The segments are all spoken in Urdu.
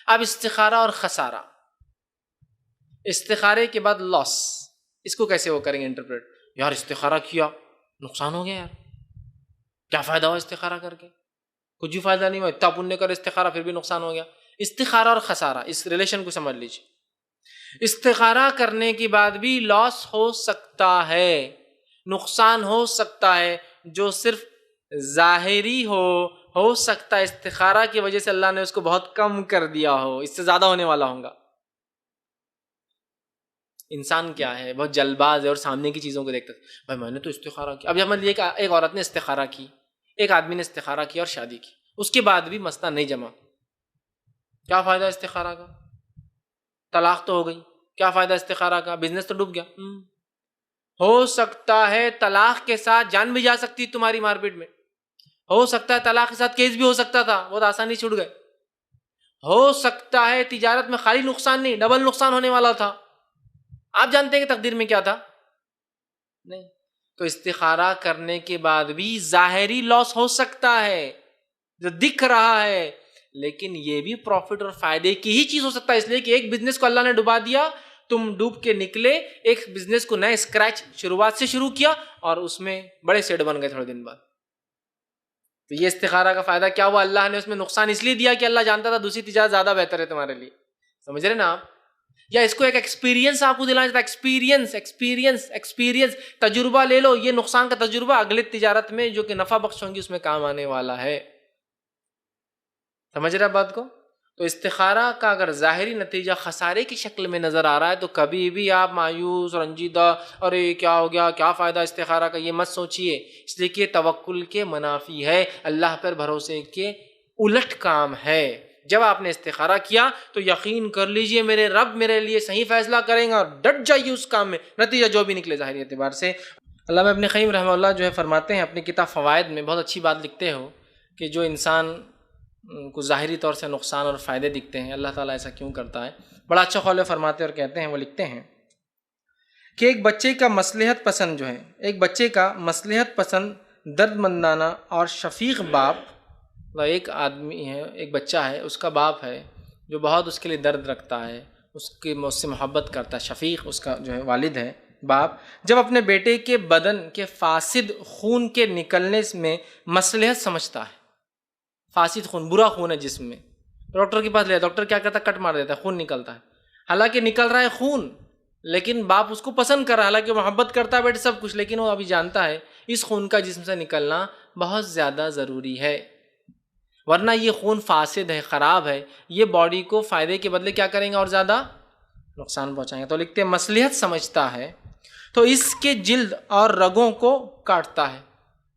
اب استخارہ اور خسارہ، استخارے کے بعد لاس، اس کو کیسے وہ کریں گے انٹرپریٹ؟ یار استخارہ کیا، نقصان ہو گیا، یار کیا فائدہ ہوا استخارہ کر کے؟ کچھ بھی فائدہ نہیں ہوا، اتنا پنیہ کر استخارہ پھر بھی نقصان ہو گیا۔ استخارہ اور خسارہ، اس ریلیشن کو سمجھ لیجیے۔ استخارہ کرنے کے بعد بھی لاس ہو سکتا ہے، نقصان ہو سکتا ہے، جو صرف ظاہری ہو سکتا ہے استخارہ کی وجہ سے اللہ نے اس کو بہت کم کر دیا ہو، اس سے زیادہ ہونے والا ہوگا۔ انسان کیا ہے، بہت جلد باز ہے اور سامنے کی چیزوں کو دیکھتا ہے، بھائی میں نے تو استخارہ کیا۔ اب ہمیں یہ کہ ایک عورت نے استخارہ کی، ایک آدمی نے استخارہ کیا اور شادی کی، اس کے بعد بھی مسئلہ نہیں جمع، کیا فائدہ استخارہ کا؟ طلاق تو ہو گئی، کیا فائدہ استخارہ کا؟ بزنس تو ڈوب گیا۔ ہو سکتا ہے طلاق کے ساتھ جان بھی جا سکتی تمہاری مارپیٹ میں، ہو سکتا ہے طلاق کے ساتھ کیس بھی ہو سکتا تھا، بہت آسانی چھوٹ گئے۔ ہو سکتا ہے تجارت میں خالی نقصان نہیں، ڈبل نقصان ہونے والا تھا، آپ جانتے ہیں کہ تقدیر میں کیا تھا؟ نہیں۔ تو استخارہ کرنے کے بعد بھی ظاہری لاس ہو سکتا ہے جو دکھ رہا ہے، لیکن یہ بھی پروفٹ اور فائدے کی ہی چیز ہو سکتا ہے، اس لیے کہ ایک بزنس کو اللہ نے ڈبا دیا، تم ڈوب کے نکلے، ایک بزنس کو نئے اسکریچ شروعات سے شروع کیا اور اس میں بڑے سیٹ بن گئے تھوڑے دن بعد۔ تو یہ استخارہ کا فائدہ کیا ہوا؟ اللہ نے اس میں نقصان اس لیے دیا کہ اللہ جانتا تھا دوسری تجارت زیادہ بہتر ہے تمہارے لیے، سمجھ رہے نا آپ؟ یا اس کو ایک ایکسپیرینس آپ کو دلانا چاہتا ہے، ایکسپیرینس تجربہ لے لو، یہ نقصان کا تجربہ اگلے تجارت میں جو کہ نفع بخش ہوں گی اس میں کام آنے والا ہے، سمجھ رہے بات کو؟ تو استخارہ کا اگر ظاہری نتیجہ خسارے کی شکل میں نظر آ رہا ہے تو کبھی بھی آپ مایوس رنجیدہ ارے کیا ہو گیا، کیا فائدہ استخارہ کا، یہ مت سوچئے، اس لیے کہ توکل کے منافی ہے، اللہ پر بھروسے کے الٹ کام ہے۔ جب آپ نے استخارہ کیا تو یقین کر لیجئے میرے رب میرے لیے صحیح فیصلہ کریں گا، اور ڈٹ جائیے اس کام میں، نتیجہ جو بھی نکلے ظاہری اعتبار سے۔ علامہ ابن قیم رحمہ اللہ جو ہے فرماتے ہیں اپنی کتاب فوائد میں، بہت اچھی بات لکھتے ہو کہ جو انسان کو ظاہری طور سے نقصان اور فائدے دکھتے ہیں، اللہ تعالیٰ ایسا کیوں کرتا ہے؟ بڑا اچھا قول فرماتے اور کہتے ہیں، وہ لکھتے ہیں کہ ایک بچے کا مصلحت پسند جو ہے، ایک بچے کا مصلحت پسند درد مندانہ اور شفیق باپ، ایک آدمی ہے، ایک بچہ ہے، اس کا باپ ہے جو بہت اس کے لیے درد رکھتا ہے، اس سے محبت کرتا ہے، شفیق اس کا جو ہے والد ہے، باپ جب اپنے بیٹے کے بدن کے فاسد خون کے نکلنے میں مصلحت سمجھتا ہے، فاسد خون، برا خون ہے جسم میں، ڈاکٹر کے پاس لے، ڈاکٹر کیا کرتا ہے؟ کٹ مار دیتا ہے، خون نکلتا ہے، حالانکہ نکل رہا ہے خون، لیکن باپ اس کو پسند کر رہا ہے، حالانکہ محبت کرتا ہے بیٹے سب کچھ، لیکن وہ ابھی جانتا ہے اس خون کا جسم سے نکلنا بہت زیادہ ضروری ہے، ورنہ یہ خون فاسد ہے، خراب ہے، یہ باڈی کو فائدے کے بدلے کیا کریں گے؟ اور زیادہ نقصان پہنچائیں گے۔ تو لکھتے ہیں مصلحت سمجھتا ہے تو اس کے جلد اور رگوں کو کاٹتا ہے،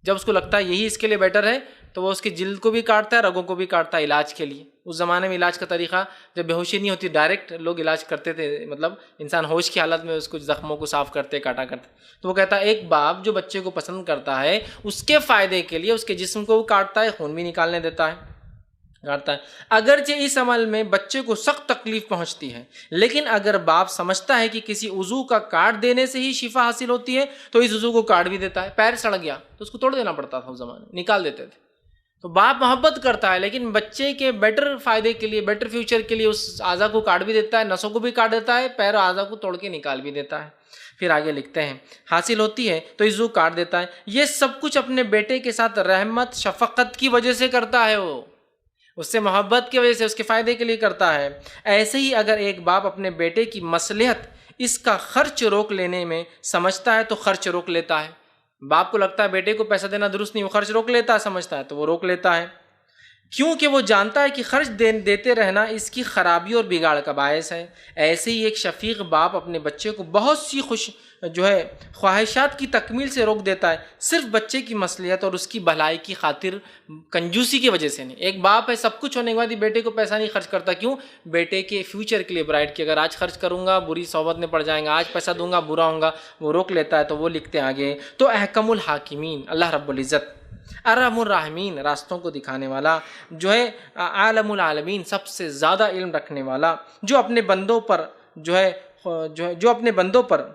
جب اس کو لگتا ہے یہی اس کے لیے بیٹر ہے تو وہ اس کی جلد کو بھی کاٹتا ہے، رگوں کو بھی کاٹتا ہے علاج کے لیے۔ اس زمانے میں علاج کا طریقہ جب بے ہوشی نہیں ہوتی ڈائریکٹ لوگ علاج کرتے تھے، مطلب انسان ہوش کی حالت میں اس کو زخموں کو صاف کرتے کاٹا کرتے۔ تو وہ کہتا ہے ایک باپ جو بچے کو پسند کرتا ہے اس کے فائدے کے لیے اس کے جسم کو کاٹتا ہے، خون بھی نکالنے دیتا ہے، کاٹتا ہے، اگرچہ اس عمل میں بچے کو سخت تکلیف پہنچتی ہے، لیکن اگر باپ سمجھتا ہے کہ کسی عضو کا کاٹ دینے سے ہی شفا حاصل ہوتی ہے تو اس عضو کو کاٹ بھی دیتا ہے۔ پیر سڑ گیا تو اس کو توڑ دینا پڑتا تھا، اس زمانے میں نکال دیتے تھے۔ تو باپ محبت کرتا ہے لیکن بچے کے بیٹر فائدے کے لیے، بیٹر فیوچر کے لیے اس اعضا کو کاٹ بھی دیتا ہے، نسوں کو بھی کاٹ دیتا ہے، پیر اعضا کو توڑ کے نکال بھی دیتا ہے۔ پھر آگے لکھتے ہیں حاصل ہوتی ہے تو عضو کاٹ دیتا ہے، یہ سب کچھ اپنے بیٹے کے ساتھ رحمت شفقت کی وجہ سے کرتا ہے، وہ اس سے محبت کی وجہ سے، اس کے فائدے کے لیے کرتا ہے۔ ایسے ہی اگر ایک باپ اپنے بیٹے کی مصلحت اس کا خرچ روک لینے میں سمجھتا ہے تو خرچ روک لیتا ہے۔ باپ کو لگتا ہے بیٹے کو پیسہ دینا درست نہیں، وہ خرچ روک لیتا ہے، سمجھتا ہے تو وہ روک لیتا ہے، کیونکہ وہ جانتا ہے کہ خرچ دیتے رہنا اس کی خرابی اور بگاڑ کا باعث ہے۔ ایسے ہی ایک شفیق باپ اپنے بچے کو بہت سی خواہشات کی تکمیل سے روک دیتا ہے، صرف بچے کی مصلحت اور اس کی بھلائی کی خاطر، کنجوسی کی وجہ سے نہیں۔ ایک باپ ہے سب کچھ ہونے کے بعد بیٹے کو پیسہ نہیں خرچ کرتا، کیوں؟ بیٹے کے فیوچر کے لیے، برائٹ کی اگر آج خرچ کروں گا بری صحبت میں پڑ جائیں گا، آج پیسہ دوں گا برا ہوں گا، وہ روک لیتا ہے۔ تو وہ لکھتے ہیں آگے، تو احکم الحاکمین، اللہ رب العزت ارحم الراحمین، راستوں کو دکھانے والا جو ہے، عالم العالمین، سب سے زیادہ علم رکھنے والا، جو اپنے بندوں پر جو اپنے بندوں پر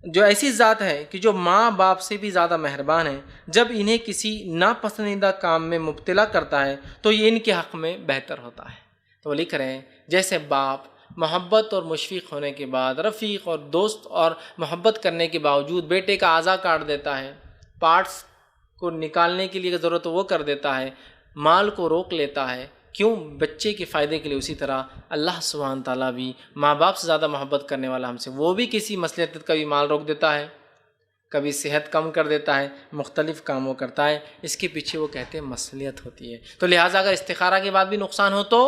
جو ایسی ذات ہے کہ جو ماں باپ سے بھی زیادہ مہربان ہے، جب انہیں کسی ناپسندیدہ کام میں مبتلا کرتا ہے تو یہ ان کے حق میں بہتر ہوتا ہے۔ تو وہ لکھ رہے ہیں جیسے باپ محبت اور مشفق ہونے کے بعد رفیق اور دوست اور محبت کرنے کے باوجود بیٹے کا اعضا کاٹ دیتا ہے، پارٹس کو نکالنے کے لیے ضرورت وہ کر دیتا ہے، مال کو روک لیتا ہے، کیوں؟ بچے کے فائدے کے لیے۔ اسی طرح اللہ سبحانہ تعالیٰ بھی ماں باپ سے زیادہ محبت کرنے والا ہم سے، وہ بھی کسی مصلحت کا بھی مال روک دیتا ہے، کبھی صحت کم کر دیتا ہے، مختلف کاموں کرتا ہے، اس کے پیچھے وہ کہتے ہیں مصلحت ہوتی ہے۔ تو لہٰذا اگر استخارہ کے بعد بھی نقصان ہو تو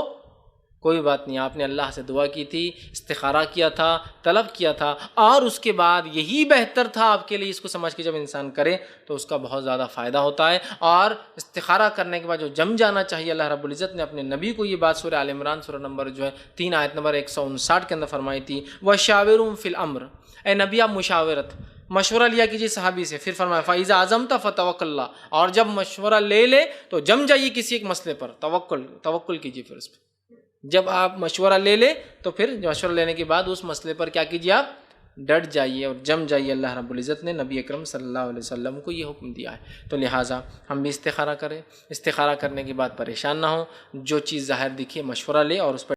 کوئی بات نہیں، آپ نے اللہ سے دعا کی تھی، استخارہ کیا تھا، طلب کیا تھا، اور اس کے بعد یہی بہتر تھا آپ کے لیے، اس کو سمجھ کے جب انسان کرے تو اس کا بہت زیادہ فائدہ ہوتا ہے۔ اور استخارہ کرنے کے بعد جو جم جانا چاہیے، اللہ رب العزت نے اپنے نبی کو یہ بات سورہ آل عمران سورہ نمبر 3 آیت نمبر 159 کے اندر فرمائی تھی، وَشَاوِرْهُمْ فِي الْأَمْرِ، اے نبی آپ مشورہ لیا کیجیے صحابی سے، پھر فرمایا فَإِذَا عَزَمْتَ فَتَوَكَّلْ اللَّهِ، اور جب مشورہ لے لے تو جم جائیے کسی ایک مسئلے پر، توکل کیجیے، پھر اس پہ جب آپ مشورہ لے لے تو پھر مشورہ لینے کے بعد اس مسئلے پر کیا کیجیے، آپ ڈٹ جائیے اور جم جائیے۔ اللہ رب العزت نے نبی اکرم صلی اللہ علیہ وسلم کو یہ حکم دیا ہے، تو لہٰذا ہم بھی استخارہ کریں، استخارہ کرنے کے بعد پریشان نہ ہوں، جو چیز ظاہر دکھے مشورہ لے اور اس پر